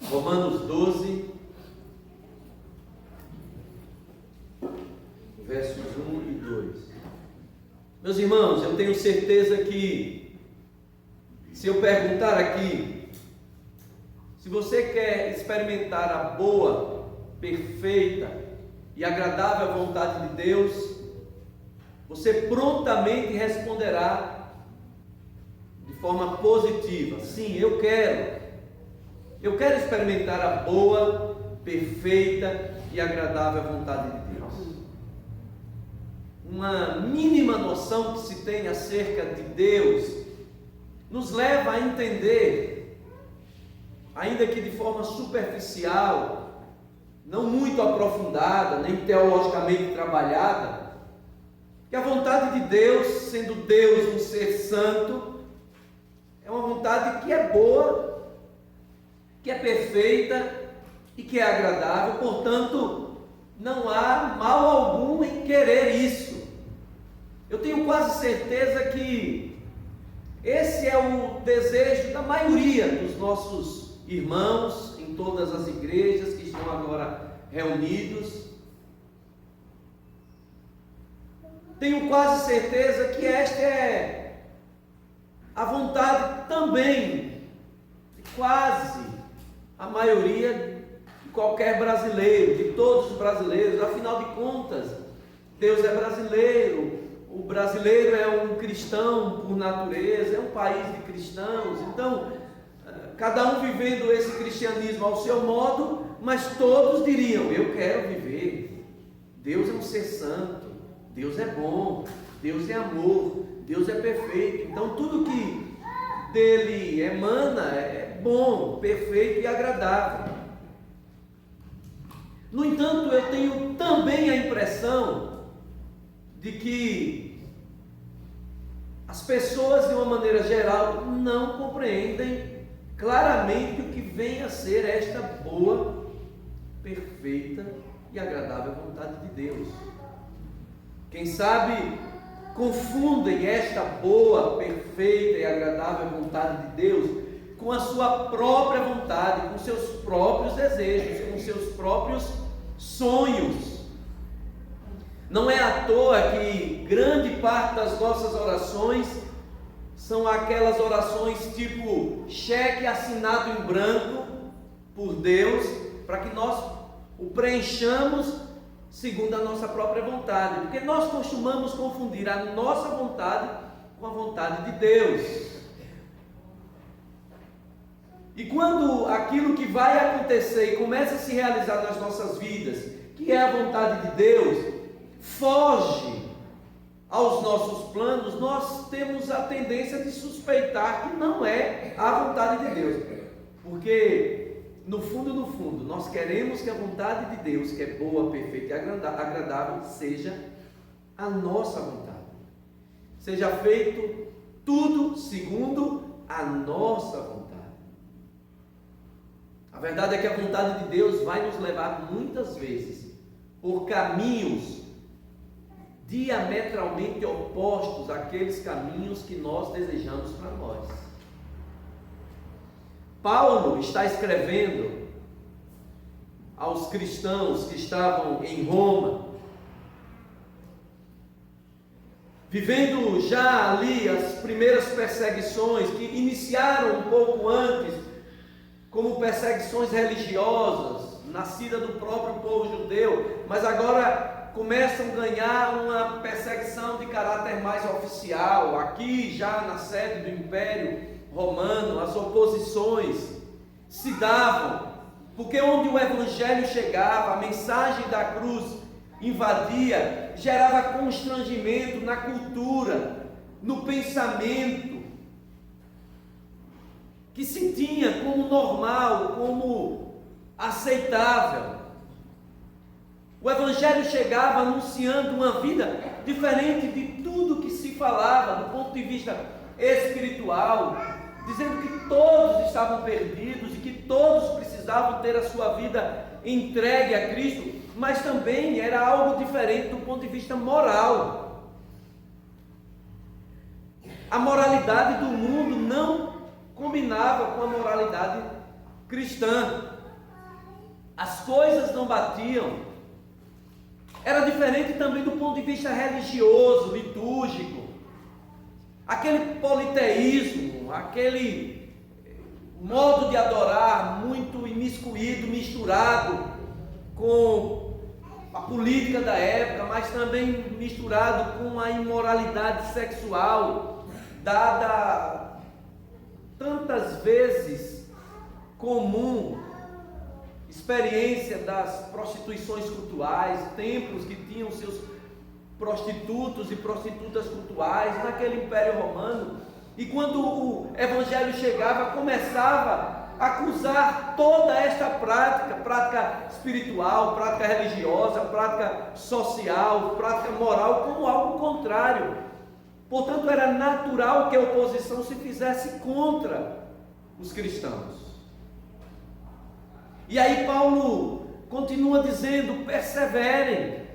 Romanos 12, versos 1 e 2. Meus irmãos, eu tenho certeza que, se eu perguntar aqui, se você quer experimentar a boa, perfeita e agradável vontade de Deus, você prontamente responderá de forma positiva: sim, eu quero. Eu quero experimentar a boa, perfeita e agradável vontade de Deus. Uma mínima noção que se tem acerca de Deus nos leva a entender, ainda que de forma superficial, não muito aprofundada, nem teologicamente trabalhada, que a vontade de Deus, sendo Deus um ser santo, é uma vontade que é boa, que é perfeita e que é agradável. Portanto, não há mal algum em querer isso. Eu tenho quase certeza que esse é o desejo da maioria dos nossos irmãos em todas as igrejas que estão agora reunidos. Tenho quase certeza que esta é a vontade também de quase a maioria de qualquer brasileiro, de todos os brasileiros. Afinal de contas, Deus é brasileiro, o brasileiro é um cristão por natureza, é um país de cristãos. Então, cada um vivendo esse cristianismo ao seu modo, mas todos diriam: eu quero viver. Deus é um ser santo, Deus é bom, Deus é amor, Deus é perfeito. Então tudo que dele emana é bom, perfeito e agradável. No entanto, eu tenho também a impressão de que as pessoas, de uma maneira geral, não compreendem claramente o que vem a ser esta boa, perfeita e agradável vontade de Deus. Quem sabe confundem esta boa, perfeita e agradável vontade de Deus com a sua própria vontade, com seus próprios desejos, com seus próprios sonhos. Não é à toa que grande parte das nossas orações são aquelas orações tipo cheque assinado em branco por Deus, para que nós o preenchamos segundo a nossa própria vontade, porque nós costumamos confundir a nossa vontade com a vontade de Deus. E quando aquilo que vai acontecer e começa a se realizar nas nossas vidas, que é a vontade de Deus, foge aos nossos planos, nós temos a tendência de suspeitar que não é a vontade de Deus, porque no fundo, nós queremos que a vontade de Deus, que é boa, perfeita e agradável, seja a nossa vontade. Seja feito tudo segundo a nossa vontade. A verdade é que a vontade de Deus vai nos levar muitas vezes por caminhos diametralmente opostos àqueles caminhos que nós desejamos para nós. Paulo está escrevendo aos cristãos que estavam em Roma, vivendo já ali as primeiras perseguições que iniciaram um pouco antes, como perseguições religiosas, nascidas do próprio povo judeu, mas agora começam a ganhar uma perseguição de caráter mais oficial. Aqui já na sede do Império Romano, as oposições se davam, porque onde o Evangelho chegava, a mensagem da cruz invadia, gerava constrangimento na cultura, no pensamento, que se tinha como normal, como aceitável. O Evangelho chegava anunciando uma vida diferente de tudo que se falava do ponto de vista espiritual, dizendo que todos estavam perdidos e que todos precisavam ter a sua vida entregue a Cristo, mas também era algo diferente do ponto de vista moral. A moralidade do mundo não combinava com a moralidade cristã. As coisas não batiam. Era diferente também do ponto de vista religioso, litúrgico. Aquele politeísmo, aquele modo de adorar muito imiscuído, misturado com a política da época, mas também misturado com a imoralidade sexual, dada tantas vezes comum, experiência das prostituições cultuais, templos que tinham seus prostitutos e prostitutas cultuais naquele Império Romano. E quando o Evangelho chegava, começava a acusar toda esta prática espiritual, prática religiosa, prática social, prática moral, como algo contrário. Portanto, era natural que a oposição se fizesse contra os cristãos. E aí Paulo continua dizendo: perseverem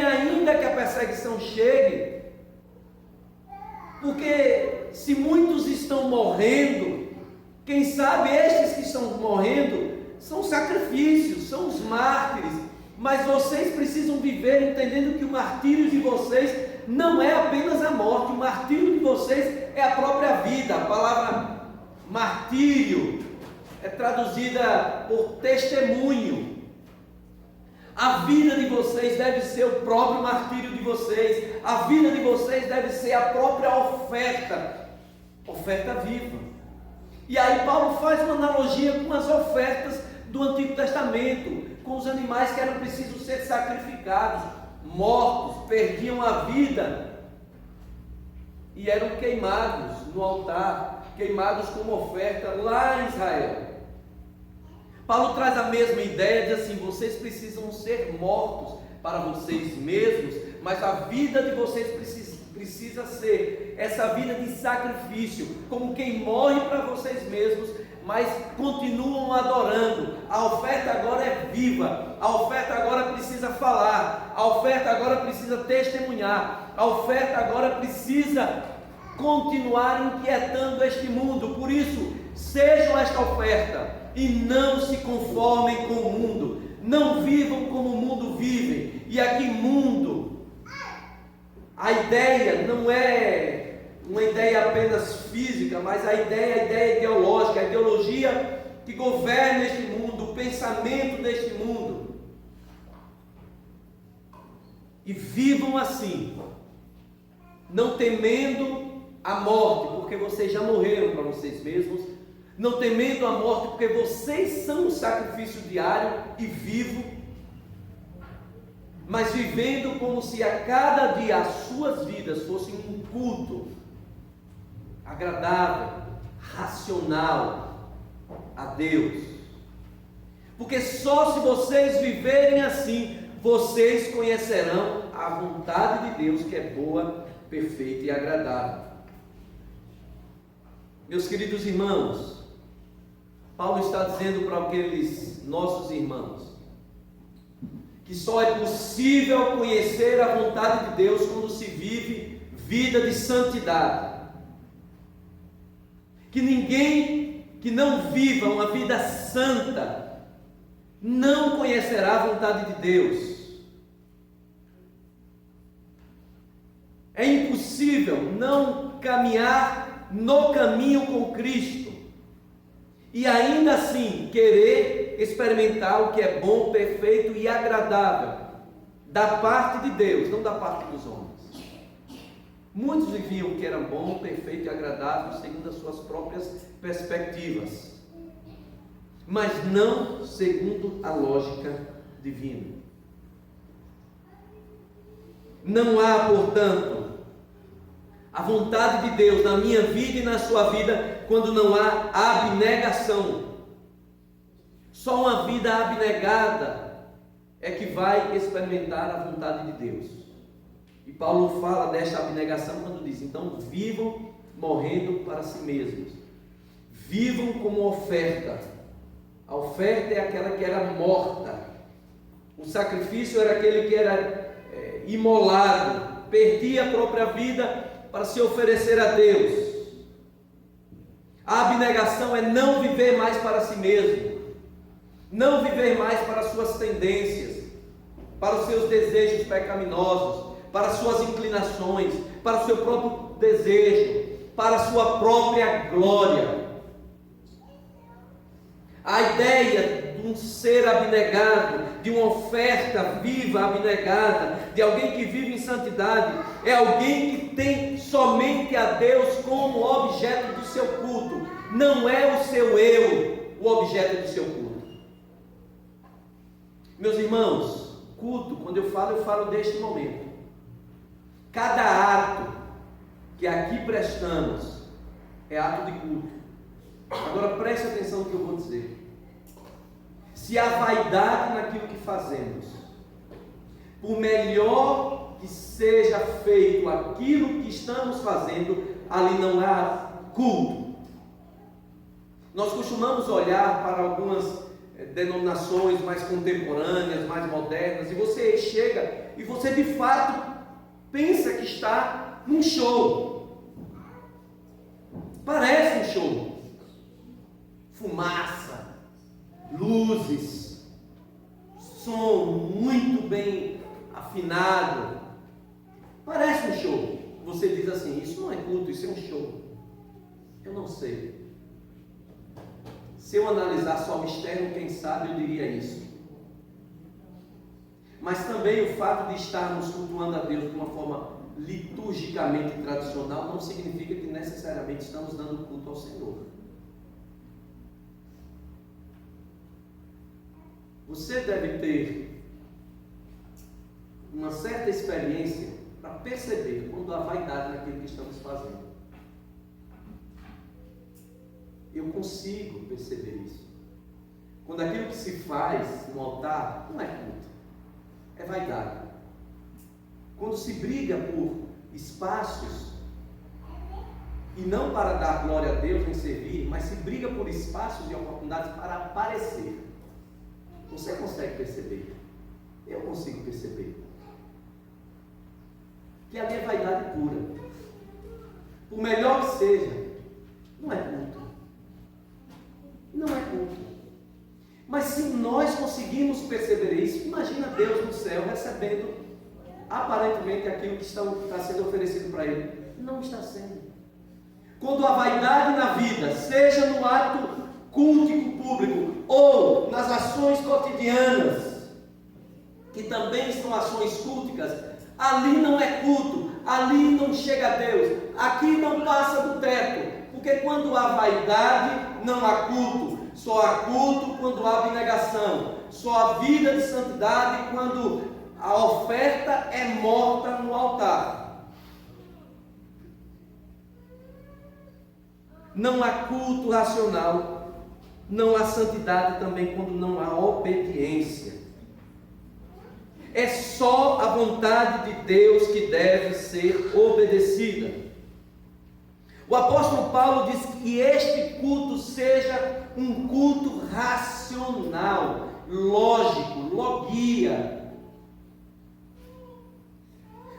ainda que a perseguição chegue, porque se muitos estão morrendo, quem sabe estes que estão morrendo são sacrifícios, são os mártires, mas vocês precisam viver entendendo que o martírio de vocês não é apenas a morte, o martírio de vocês é a própria vida. A palavra martírio é traduzida por testemunho. A vida de vocês deve ser o próprio martírio de vocês. A vida de vocês deve ser a própria oferta viva. E aí Paulo faz uma analogia com as ofertas do Antigo Testamento, com os animais que eram precisos ser sacrificados, mortos, perdiam a vida e eram queimados no altar, queimados como oferta lá em Israel. Paulo traz a mesma ideia, diz assim: vocês precisam ser mortos para vocês mesmos, mas a vida de vocês precisa ser essa vida de sacrifício, como quem morre para vocês mesmos, mas continuam adorando. A oferta agora é viva, a oferta agora precisa falar, a oferta agora precisa testemunhar, a oferta agora precisa continuar inquietando este mundo. Por isso, sejam esta oferta e não se conformem com o mundo, não vivam como o mundo vive. E aqui mundo, a ideia não é uma ideia apenas física, mas a ideia é a ideia ideológica, a ideologia que governa este mundo, o pensamento deste mundo. E vivam assim, não temendo a morte, porque vocês já morreram para vocês mesmos, não temendo a morte, porque vocês são o sacrifício diário e vivo, mas vivendo como se a cada dia as suas vidas fossem um culto agradável, racional a Deus. Porque só se vocês viverem assim, vocês conhecerão a vontade de Deus, que é boa, perfeita e agradável. Meus queridos irmãos, Paulo está dizendo para aqueles nossos irmãos que só é possível conhecer a vontade de Deus quando se vive vida de santidade. Que ninguém que não viva uma vida santa não conhecerá a vontade de Deus. É impossível não caminhar no caminho com Cristo e ainda assim querer experimentar o que é bom, perfeito e agradável da parte de Deus, não da parte dos homens. Muitos viviam o que era bom, perfeito e agradável segundo as suas próprias perspectivas, mas não segundo a lógica divina. Não há, portanto, a vontade de Deus na minha vida e na sua vida quando não há abnegação. Só uma vida abnegada é que vai experimentar a vontade de Deus. E Paulo fala desta abnegação quando diz: então vivam morrendo para si mesmos, vivam como oferta. A oferta é aquela que era morta, o sacrifício era aquele que era imolado, perdia a própria vida para se oferecer a Deus. A abnegação é não viver mais para si mesmo, não viver mais para as suas tendências, para os seus desejos pecaminosos, para as suas inclinações, para o seu próprio desejo, para a sua própria glória. A ideia de um ser abnegado, de uma oferta viva abnegada, de alguém que vive em santidade, é alguém que tem somente a Deus como objeto do seu culto. Não é o seu eu o objeto do seu culto. Meus irmãos, culto, quando eu falo deste momento. Cada ato que aqui prestamos é ato de culto. Agora preste atenção no que eu vou dizer. Se há vaidade naquilo que fazemos, por melhor que seja feito aquilo que estamos fazendo, ali não há culto. Nós costumamos olhar para algumas denominações mais contemporâneas, mais modernas, e você chega e você de fato pensa que está num show. Parece um show. Fumaça, luzes, som muito bem afinado. Parece um show. Você diz assim: isso não é culto, isso é um show. Eu não sei. Se eu analisar só o externo, quem sabe eu diria isso. Mas também o fato de estarmos cultuando a Deus de uma forma liturgicamente tradicional não significa que necessariamente estamos dando culto ao Senhor. Você deve ter uma certa experiência para perceber quando há vaidade naquilo que estamos fazendo. Eu consigo perceber isso. Quando aquilo que se faz no altar não é culto, é vaidade. Quando se briga por espaços, e não para dar glória a Deus nem servir, mas se briga por espaços e oportunidades para aparecer. Você consegue perceber? Eu consigo perceber. Que ali é vaidade pura. Por melhor que seja, não é culto. Não é culto. Mas se nós conseguimos perceber isso, imagina Deus no céu recebendo aparentemente aquilo que está sendo oferecido para Ele. Não está sendo. Quando há vaidade na vida, seja no ato cultico público ou nas ações cotidianas, que também são ações culticas, ali não é culto, ali não chega a Deus, aqui não passa do teto, porque quando há vaidade, não há culto. Só há culto quando há abnegação. Só há vida de santidade quando a oferta é morta no altar. Não há culto racional. Não há santidade também quando não há obediência. É só a vontade de Deus que deve ser obedecida. O apóstolo Paulo diz que este culto seja um culto racional, lógico, logia.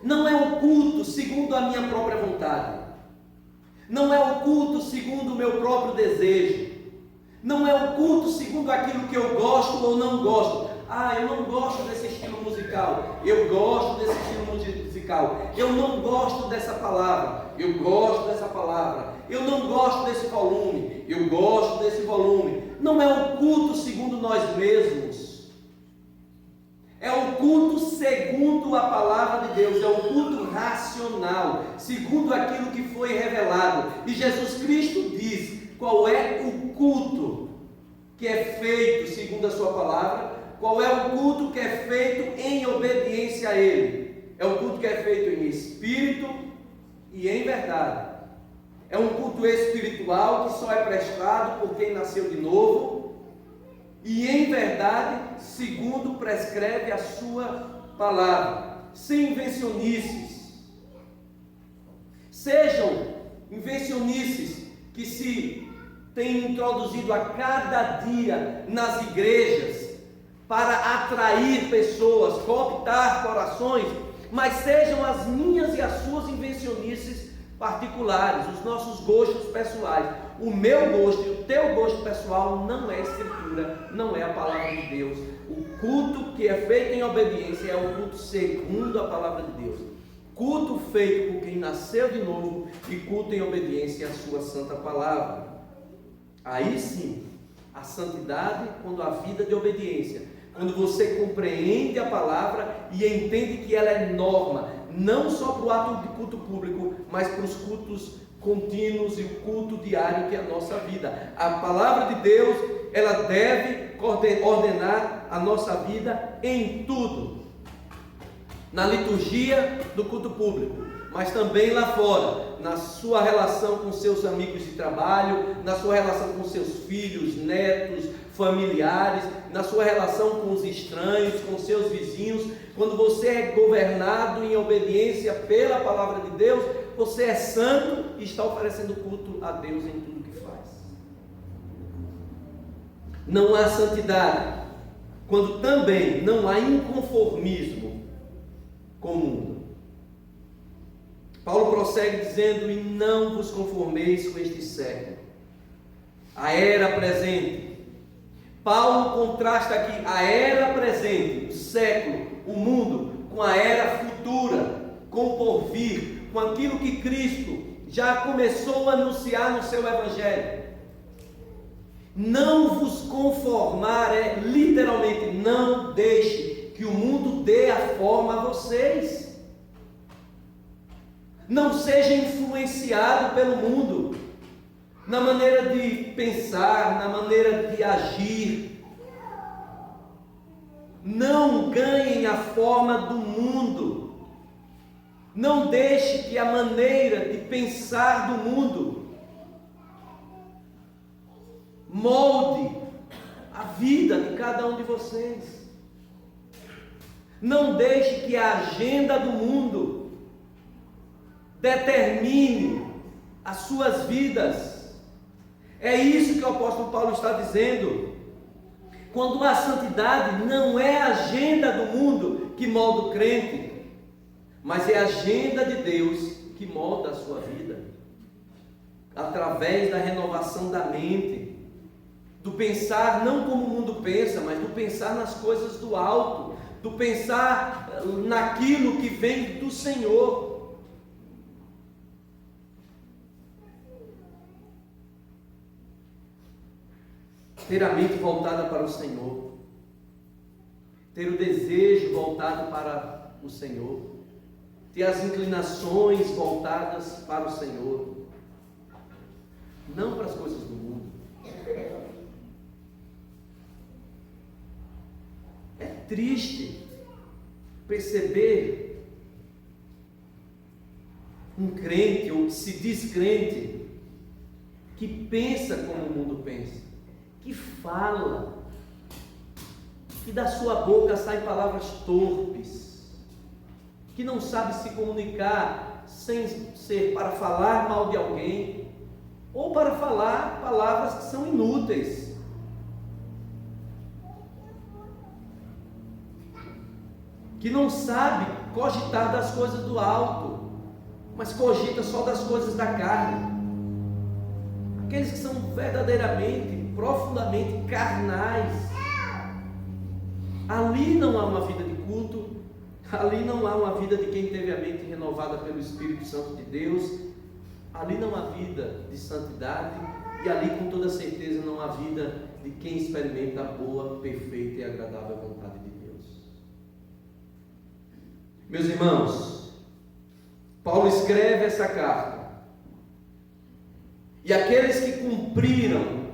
Não é um culto segundo a minha própria vontade. Não é um culto segundo o meu próprio desejo. Não é um culto segundo aquilo que eu gosto ou não gosto. Eu não gosto desse estilo musical. Eu gosto desse estilo musical. Eu não gosto dessa palavra. Eu gosto dessa palavra. Eu não gosto desse volume. Eu gosto desse volume. Não é um culto segundo nós mesmos. É um culto segundo a palavra de Deus. É um culto racional, segundo aquilo que foi revelado. E Jesus Cristo diz qual é o culto que é feito segundo a sua palavra. Qual é o culto que é feito em obediência a Ele? É um culto que é feito em espírito e em verdade. É um culto espiritual que só é prestado por quem nasceu de novo e em verdade, segundo prescreve a sua palavra, sem invencionices. Sejam invencionices que se têm introduzido a cada dia nas igrejas para atrair pessoas, cooptar corações, mas sejam as minhas e as suas invencionices particulares, os nossos gostos pessoais. O meu gosto e o teu gosto pessoal não é escritura, não é a palavra de Deus. O culto que é feito em obediência é o culto segundo a palavra de Deus. Culto feito por quem nasceu de novo e culto em obediência à sua santa palavra. Aí sim, a santidade quando a vida de obediência, quando você compreende a palavra e entende que ela é norma, não só para o ato de culto público, mas para os cultos contínuos e o culto diário que é a nossa vida. A palavra de Deus, ela deve ordenar a nossa vida em tudo. Na liturgia do culto público, mas também lá fora, na sua relação com seus amigos de trabalho, na sua relação com seus filhos, netos, familiares, na sua relação com os estranhos, com seus vizinhos. Quando você é governado em obediência pela palavra de Deus, você é santo e está oferecendo culto a Deus em tudo que faz. Não há santidade quando também não há inconformismo com o mundo. Paulo prossegue dizendo: e não vos conformeis com este século, a era presente. Paulo contrasta aqui a era presente, o século, o mundo, com a era futura, com o porvir, com aquilo que Cristo já começou a anunciar no seu Evangelho. Não vos conformar é literalmente não deixe que o mundo dê a forma a vocês. Não seja influenciado pelo mundo, na maneira de pensar, na maneira de agir. Não ganhem a forma do mundo. Não deixe que a maneira de pensar do mundo molde a vida de cada um de vocês. Não deixe que a agenda do mundo determine as suas vidas. É isso que o apóstolo Paulo está dizendo. Quando a santidade não é a agenda do mundo que molda o crente, mas é a agenda de Deus que molda a sua vida, através da renovação da mente, do pensar não como o mundo pensa, mas do pensar nas coisas do alto, do pensar naquilo que vem do Senhor. Ter a mente voltada para o Senhor, ter o desejo voltado para o Senhor, ter as inclinações voltadas para o Senhor, não para as coisas do mundo. É triste perceber um crente ou que se diz crente, que pensa como o mundo pensa, que fala, que da sua boca saem palavras torpes, que não sabe se comunicar sem ser para falar mal de alguém, ou para falar palavras que são inúteis. Que não sabe cogitar das coisas do alto, mas cogita só das coisas da carne. Aqueles que são verdadeiramente, profundamente carnais, ali não há uma vida de culto, ali não há uma vida de quem teve a mente renovada pelo Espírito Santo de Deus, ali não há vida de santidade, e ali com toda certeza não há vida de quem experimenta a boa, perfeita e agradável vontade de Deus. Meus irmãos, Paulo escreve essa carta, e aqueles que cumpriram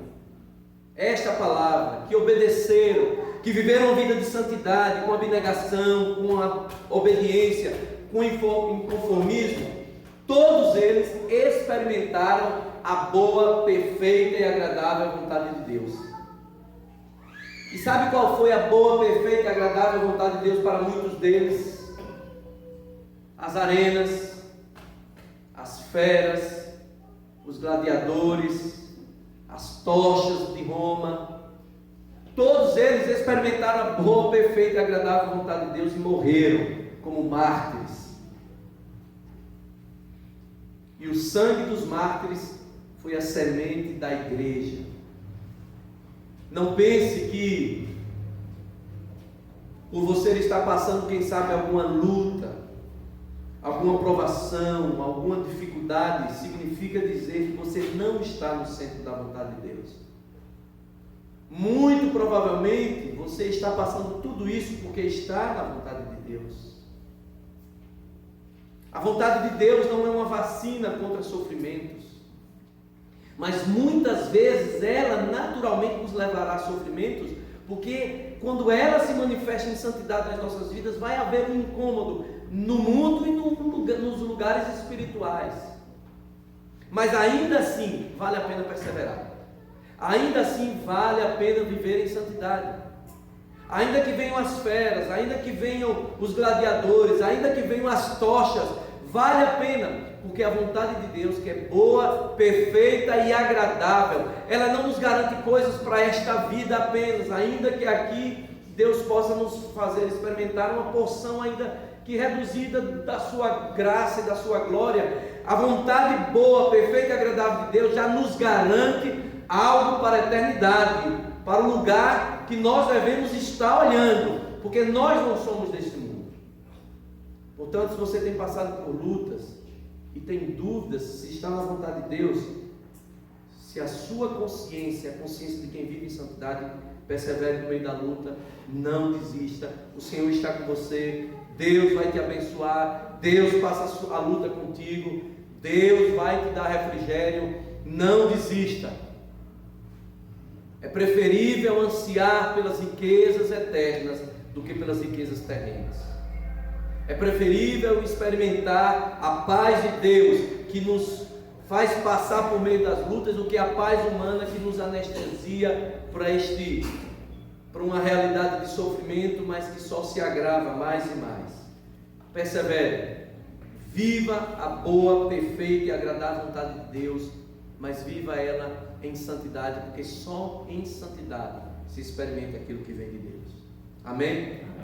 esta palavra, que obedeceram, que viveram uma vida de santidade, com abnegação, com a obediência, com inconformismo, todos eles experimentaram a boa, perfeita e agradável vontade de Deus. E sabe qual foi a boa, perfeita e agradável vontade de Deus para muitos deles? As arenas, as feras, os gladiadores, as tochas de Roma, todos eles experimentaram a boa, perfeita e agradável vontade de Deus e morreram como mártires. E o sangue dos mártires foi a semente da igreja. Não pense que por você estar passando, quem sabe, alguma luta, alguma provação, alguma dificuldade, significa dizer que você não está no centro da vontade de Deus. Muito provavelmente você está passando tudo isso porque está na vontade de Deus. A vontade de Deus não é uma vacina contra sofrimentos, mas muitas vezes ela naturalmente nos levará a sofrimentos, porque quando ela se manifesta em santidade nas nossas vidas, vai haver um incômodo no mundo e nos lugares espirituais. Mas ainda assim vale a pena perseverar. Ainda assim vale a pena viver em santidade. Ainda que venham as feras, ainda que venham os gladiadores, ainda que venham as tochas, vale a pena, porque a vontade de Deus, que é boa, perfeita e agradável, ela não nos garante coisas para esta vida apenas, ainda que aqui Deus possa nos fazer experimentar uma porção ainda que reduzida da sua graça e da sua glória. A vontade boa, perfeita e agradável de Deus já nos garante algo para a eternidade, para o lugar que nós devemos estar olhando, porque nós não somos deste mundo. Portanto, se você tem passado por lutas e tem dúvidas se está na vontade de Deus, se a sua consciência, a consciência de quem vive em santidade, persevere no meio da luta, não desista. O Senhor está com você, Deus vai te abençoar, Deus passa a luta contigo, Deus vai te dar refrigério. Não desista. É preferível ansiar pelas riquezas eternas do que pelas riquezas terrenas. É preferível experimentar a paz de Deus que nos faz passar por meio das lutas do que a paz humana que nos anestesia para uma realidade de sofrimento, mas que só se agrava mais e mais. Persevere. Viva a boa, perfeita e agradável vontade de Deus, mas viva ela em santidade, porque só em santidade se experimenta aquilo que vem de Deus. Amém?